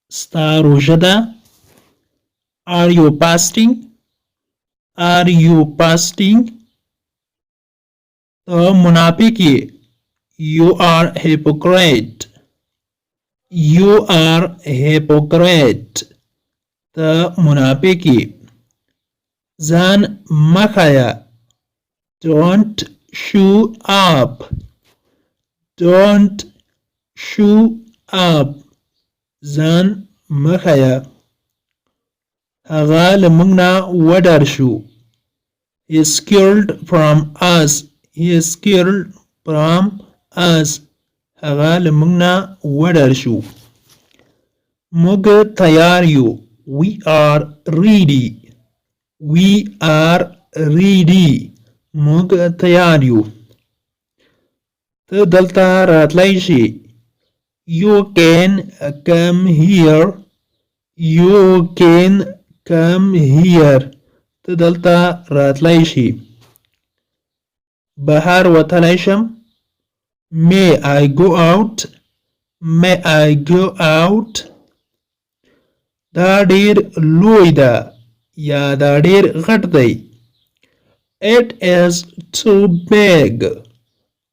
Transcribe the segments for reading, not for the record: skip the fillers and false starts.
ستا روژه ده؟ Are you fasting? Are you fasting? ته منافق یې. You are hypocrite. You are hypocrite. ته منافق یې. ځان مه ښیه. Don't show up. Don't show up. ځان مه ښیه. هغه له موږ نه وډار شو. He is scared from us. He is scared from us. هغه له موږ نه وډار شو. موږ تیار یو. We are ready. We are ready. موږ تیار یو. ته دلته راتلی شې. You can come here. You can come here. ته دلته راتلی شې. بهر وتلی شم. May I go out? May I go out? دا ډیر لوی ده یا دا ډیر غټ دی. It is too big.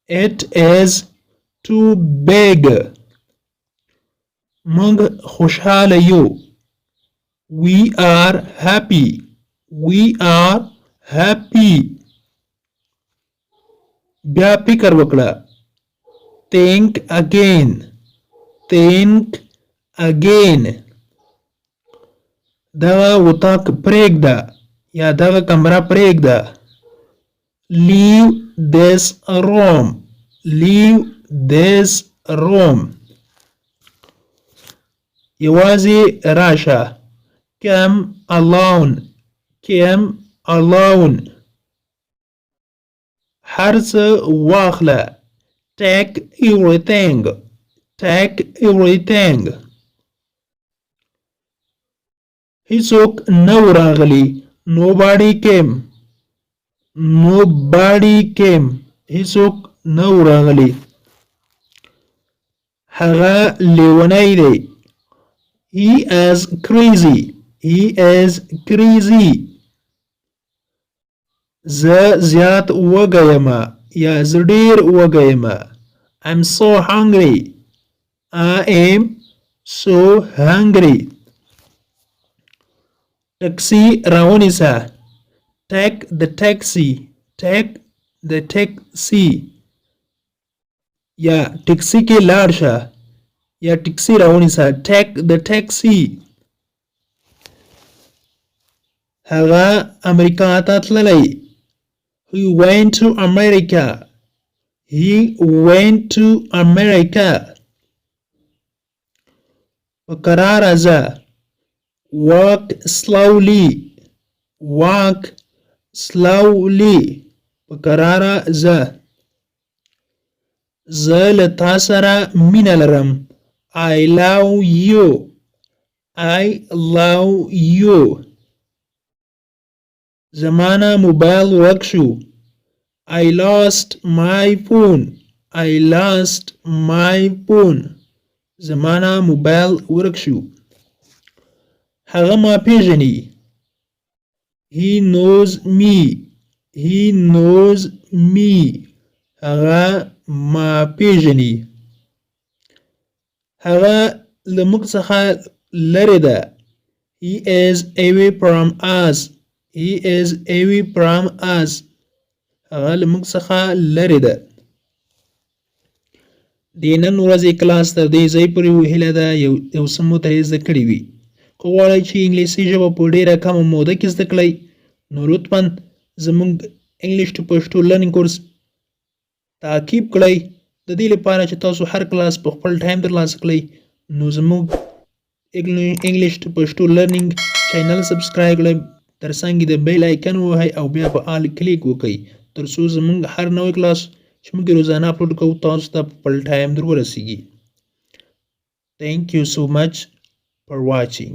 It is too big. موږ خوشحاله یو. We are happy. We are happy. بیا فکر وکړه. Think again. Think again. دغه اتاق پرېږده یا دغه کمره پرېږده. Leave this room. Leave this room. یوازې راشه. Come alone. Come alone. هر څه واخله. Take everything. Take everything. هیڅوک نه و راغلی. Nobody came. Nobody came. هیڅوک نه و راغلی. هغه لیونی دی. He is crazy. He is crazy. زه زیات وږی یم یا زه ډیر وږی یم. I'm so hungry. I am so hungry. ټکسي راونیسه. Take the taxi. Take the taxi. یا ټکسي کې لاړ شه یا ټکسي راونیسه. Take the taxi. هغه امریکا ته تللی. He went to America. He went to America. په کراره ځه. Walk slowly. Walk slowly. په کراره ځه. زه له تا سره مینه لرم. I love you. I love you. زمانه موبایل ورک شو. I lost my phone. I lost my phone. زمانه موبایل ورک شو. هغه ما پیژني. He knows me. He knows me. هغه ما پیژني. هغه له موږ څخه لرې ده. He is away from us. He is away from us. هغه له موږ څخه لرې ده. د نن ورځې کلاس تر دې ځای پورې هیله ده یو څه مو ترې زده کړي وي. که غواړئ چې انګلیسي ژبه په ډېره کمه موده کې زده کړئ نو لطفا زموږ انګلیش ټو پښتو لرنینګ کورس تعقیب کړئ. د دې لپاره چې تاسو هر کلاس په خپل ټایم ترلاسه کړئ نو زموږ انګلیش ټو پښتو لرنینګ چینل سبسکرایب کړئ. ترڅنګ د بیل آیکن ووهئ او بیا په آل کلیک وکړئ تر څو زموږ هر نوی کلاس چې موږ روزانه اپلوډ کوو تاسو ته په خپل ټایم در ورسیږي. Thank you so much for watching.